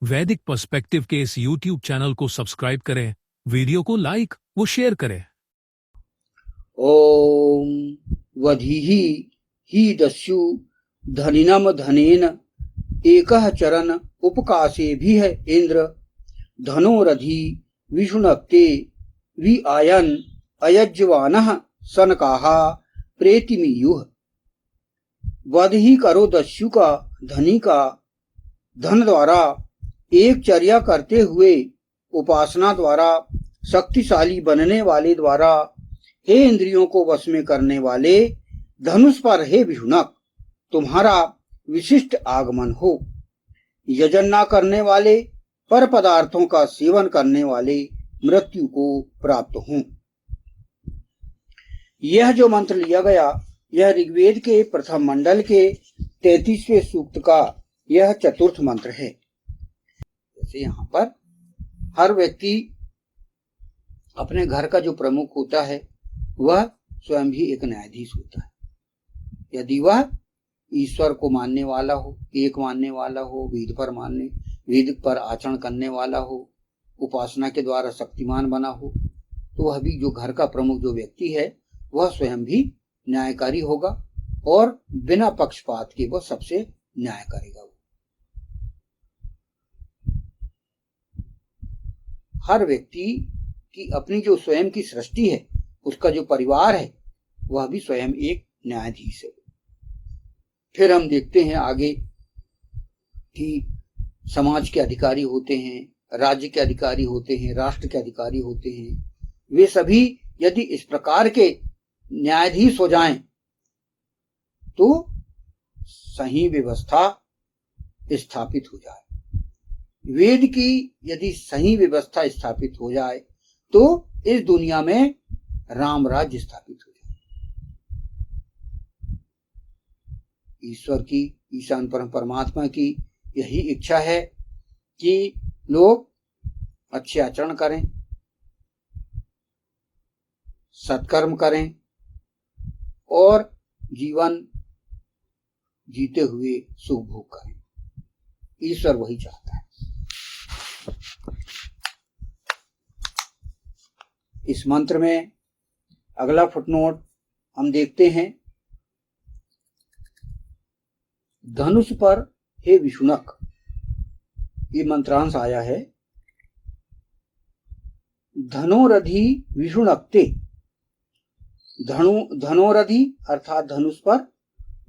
वैदिक पर्सपेक्टिव के इस YouTube चैनल को सब्सक्राइब करें, वीडियो को लाइक व शेयर करें। ओम वधीहि हि दस्यु धनिनम धनेन एकः चरण उपकासेभिः इंद्र धनोरधि विषुणक्ते वि आयन अयज्वानः सनकाः प्रेतिमीयुः। वध ही करो दस्यु का धनी का धन द्वारा एक चर्या करते हुए उपासना द्वारा शक्तिशाली बनने वाले द्वारा हे इंद्रियों को वश में करने वाले धनुष पर हे विषुणक तुम्हारा विशिष्ट आगमन हो। यजन न करने वाले पर पदार्थों का सेवन करने वाले मृत्यु को प्राप्त हों। यह जो मंत्र लिया गया यह ऋग्वेद के प्रथम मंडल के 33वें सूक्त का यह चतुर्थ मंत्र है। जैसे यहाँ पर हर व्यक्ति अपने घर का जो प्रमुख होता है वह स्वयं भी एक न्यायाधीश होता है। यदि वह ईश्वर को मानने वाला हो, एक मानने वाला हो, वेद पर आचरण करने वाला हो, उपासना के द्वारा शक्तिमान बना हो, तो वह भी जो घर का प्रमुख जो व्यक्ति है वह स्वयं भी न्यायकारी होगा और बिना पक्षपात के वह सबसे न्याय करेगा। हर व्यक्ति की अपनी जो स्वयं की सृष्टि है, उसका जो परिवार है वह भी स्वयं एक न्यायाधीश है। फिर हम देखते हैं आगे कि समाज के अधिकारी होते हैं, राज्य के अधिकारी होते हैं, राष्ट्र के अधिकारी होते हैं। वे सभी यदि इस प्रकार के न्यायाधीश हो जाएं तो सही व्यवस्था स्थापित हो जाए। वेद की यदि सही व्यवस्था स्थापित हो जाए तो इस दुनिया में राम राज्य स्थापित हो जाए। ईश्वर की, ईशान परमात्मा की यही इच्छा है कि लोग अच्छे आचरण करें, सत्कर्म करें और जीवन जीते हुए सुख भोग करें। ईश्वर वही चाहता है। इस मंत्र में अगला फुटनोट हम देखते हैं, धनुष पर हे विषुणक। ये मंत्रांश आया है धनोरधि विषुणक्ते। धनोरधि अर्थात धनुष पर,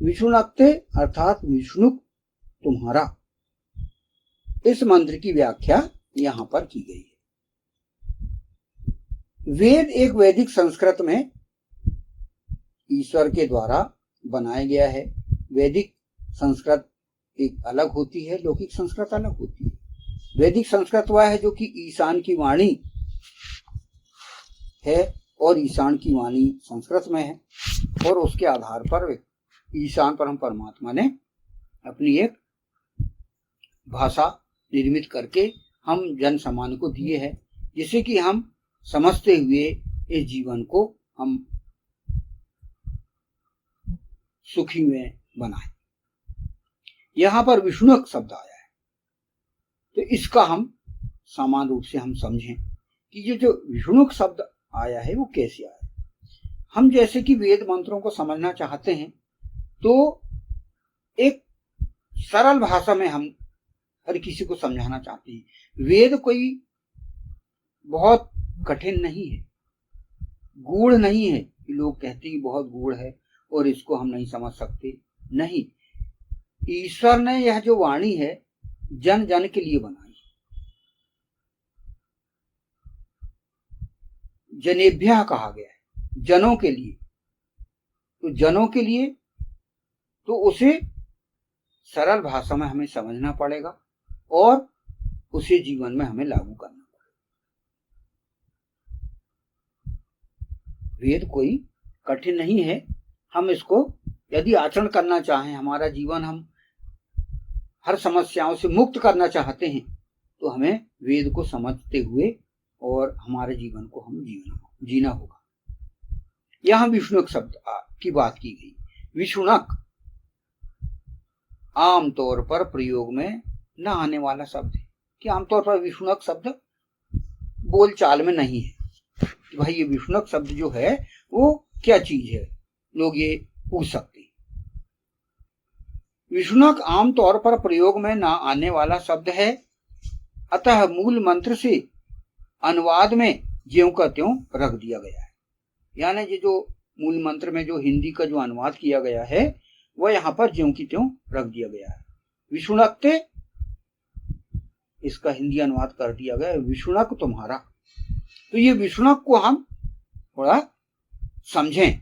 विषुणक्ते अर्थात विष्णु तुम्हारा। इस मंत्र की व्याख्या यहां पर की गई है। वेद एक वैदिक संस्कृत में ईश्वर के द्वारा बनाया गया है। वैदिक संस्कृत एक अलग होती है, लौकिक संस्कृत अलग होती है। वैदिक संस्कृत वह है जो कि ईशान की वाणी है और ईशान की वाणी संस्कृत में है और उसके आधार पर ईशान परमात्मा ने अपनी एक भाषा निर्मित करके हम जन सामान्य को दिए हैं, जिससे कि हम समझते हुए इस जीवन को हम सुखी में बनाएं। यहां पर विष्णुक शब्द आया है तो इसका हम सामान्य रूप से हम समझें कि ये जो विष्णुक शब्द आया है वो कैसे आया। हम जैसे कि वेद मंत्रों को समझना चाहते हैं तो एक सरल भाषा में हम हर किसी को समझाना चाहते हैं। वेद कोई बहुत कठिन नहीं है, गूढ़ नहीं है कि लोग कहते हैं बहुत गूढ़ है और इसको हम नहीं समझ सकते। नहीं, ईश्वर ने यह जो वाणी है जन जन के लिए बनाई। जनेभ्यः कहा गया है, जनों के लिए। तो जनों के लिए तो उसे सरल भाषा में हमें समझना पड़ेगा और उसे जीवन में हमें लागू करना पड़ेगा। वेद कोई कठिन नहीं है। हम इसको यदि आचरण करना चाहें, हमारा जीवन हम हर समस्याओं से मुक्त करना चाहते हैं तो हमें वेद को समझते हुए और हमारे जीवन को हम जीना होगा। यहां विष्णुक शब्द की बात की गई। विषुणक आमतौर पर प्रयोग में न आने वाला शब्द है। कि आमतौर पर विषुणक शब्द बोलचाल में नहीं है कि भाई ये विषुणक शब्द जो है वो क्या चीज है, लोग ये पूछ सकते हैं। विषुणक आमतौर पर प्रयोग में ना आने वाला शब्द है, अतः मूल मंत्र से अनुवाद में ज्यों का त्यों रख दिया गया है। यानी ये जो मूल मंत्र में जो हिंदी का जो अनुवाद किया गया है वह यहाँ पर ज्यों की त्यों रख दिया गया है। विषुणकते, इसका हिंदी अनुवाद कर दिया गया है विषुणक तुम्हारा। तो ये विषुणक को हम थोड़ा समझें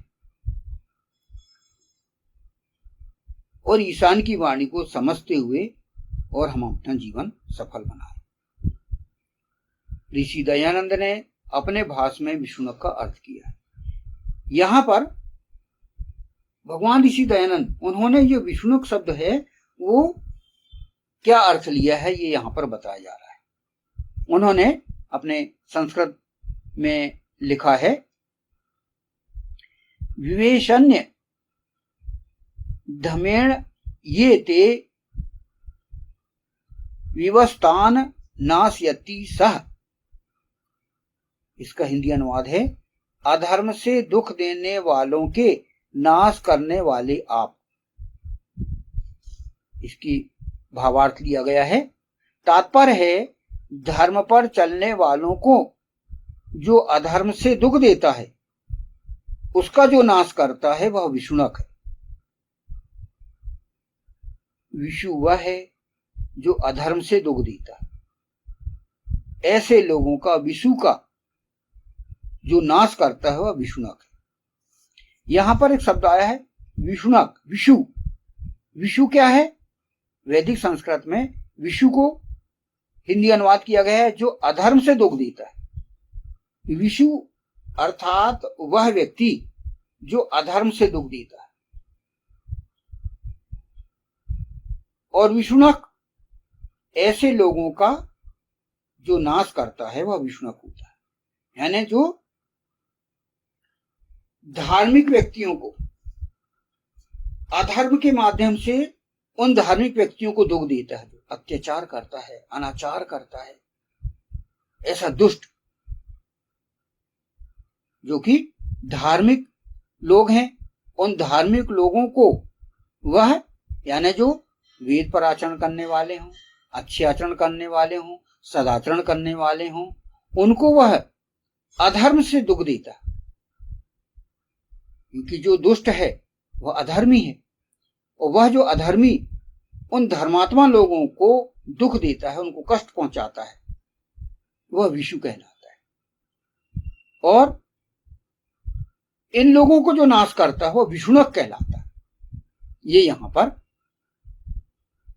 और ईशान की वाणी को समझते हुए और हम अपना जीवन सफल बनाएं। ऋषि दयानंद ने अपने भाष्य में विषुणक का अर्थ किया। यहां पर भगवान ऋषि दयानंद उन्होंने जो विषुणक शब्द है वो क्या अर्थ लिया है ये यहां पर बताया जा रहा है। उन्होंने अपने संस्कृत में लिखा है, विवेशन्य धमेण ये ते विवस्तान नाशयति सह। इसका हिंदी अनुवाद है, अधर्म से दुख देने वालों के नाश करने वाले आप। इसकी भावार्थ लिया गया है, तात्पर्य है धर्म पर चलने वालों को जो अधर्म से दुख देता है उसका जो नाश करता है वह विषुणक है। विषु वह है जो अधर्म से दुख देता है, ऐसे लोगों का विषु का जो नाश करता है वह विषुणक है। यहां पर एक शब्द आया है विषुणक, विषु। विषु क्या है? वैदिक संस्कृत में विषु को हिंदी अनुवाद किया गया है जो अधर्म से दुख देता है। विषु अर्थात वह व्यक्ति जो अधर्म से दुख देता है, और विषुणक ऐसे लोगों का जो नाश करता है वह विषुणक होता है। यानी जो धार्मिक व्यक्तियों को अधर्म के माध्यम से उन धार्मिक व्यक्तियों को दुख देता है, जो अत्याचार करता है, अनाचार करता है, ऐसा दुष्ट जो कि धार्मिक लोग हैं, उन धार्मिक लोगों को वह यानी जो वेद पर आचरण करने वाले हों, अच्छे आचरण करने वाले हों, सदाचरण करने वाले हों, उनको वह अधर्म से दुख देता है। क्योंकि जो दुष्ट है वह अधर्मी है, और वह जो अधर्मी उन धर्मात्मा लोगों को दुख देता है, उनको कष्ट पहुंचाता है, वह विषु कहलाता है। और इन लोगों को जो नाश करता है वह विषुणक कहलाता है। ये यहां पर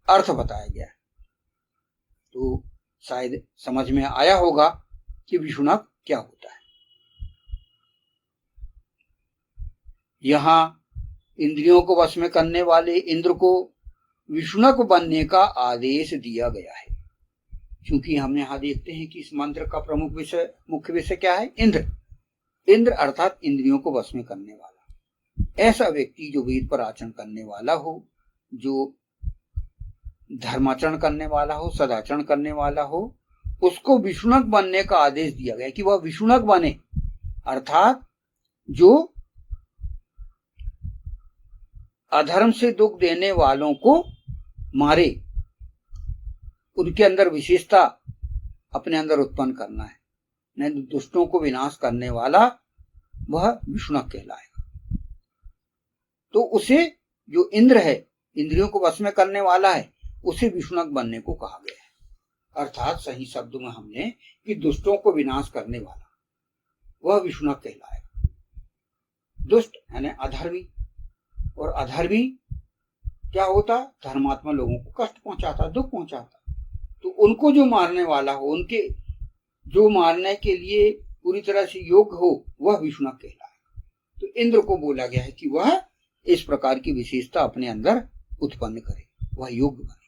अर्थ बताया गया है। तो शायद समझ में आया होगा कि विषुणक क्या होता है। यहां इंद्रियों को वश में करने वाले इंद्र को विषुणक बनने का आदेश दिया गया है। क्योंकि हम यहां देखते हैं कि इस मंत्र का मुख्य विषय क्या है? इंद्र। इंद्र अर्थात इंद्रियों को वश में करने वाला। ऐसा व्यक्ति जो वेद पर आचरण करने वाला हो, जो धर्माचरण करने वाला हो, सदाचरण करने वाला हो, उसको विषुणक बनने का आदेश दिया गया कि वह विषुणक बने। अर्थात जो अधर्म से दुख देने वालों को मारे, उनके अंदर विशेषता अपने अंदर उत्पन्न करना है। नहीं, दुष्टों को विनाश करने वाला वह विषुणक कहलाएगा। तो उसे जो इंद्र है, इंद्रियों को वश में करने वाला है, उसे विषुणक बनने को कहा गया है। अर्थात सही शब्दों में हमने कि दुष्टों को विनाश करने वाला वह विषुणक कहलाएगा। दुष्ट यानी अधर्मी, और अधर्मी क्या होता? धर्मात्मा लोगों को कष्ट पहुंचाता, दुख पहुंचाता। तो उनको जो मारने वाला हो, उनके जो मारने के लिए पूरी तरह से योग्य हो, वह विषुणक कहलाएगा। तो इंद्र को बोला गया है कि वह इस प्रकार की विशेषता अपने अंदर उत्पन्न करे, वह योग्य बने।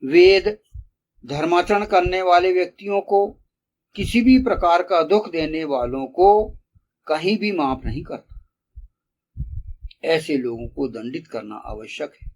वेद धर्माचरण करने वाले व्यक्तियों को, किसी भी प्रकार का दुख देने वालों को कहीं भी माफ नहीं करता। ऐसे लोगों को दंडित करना आवश्यक है।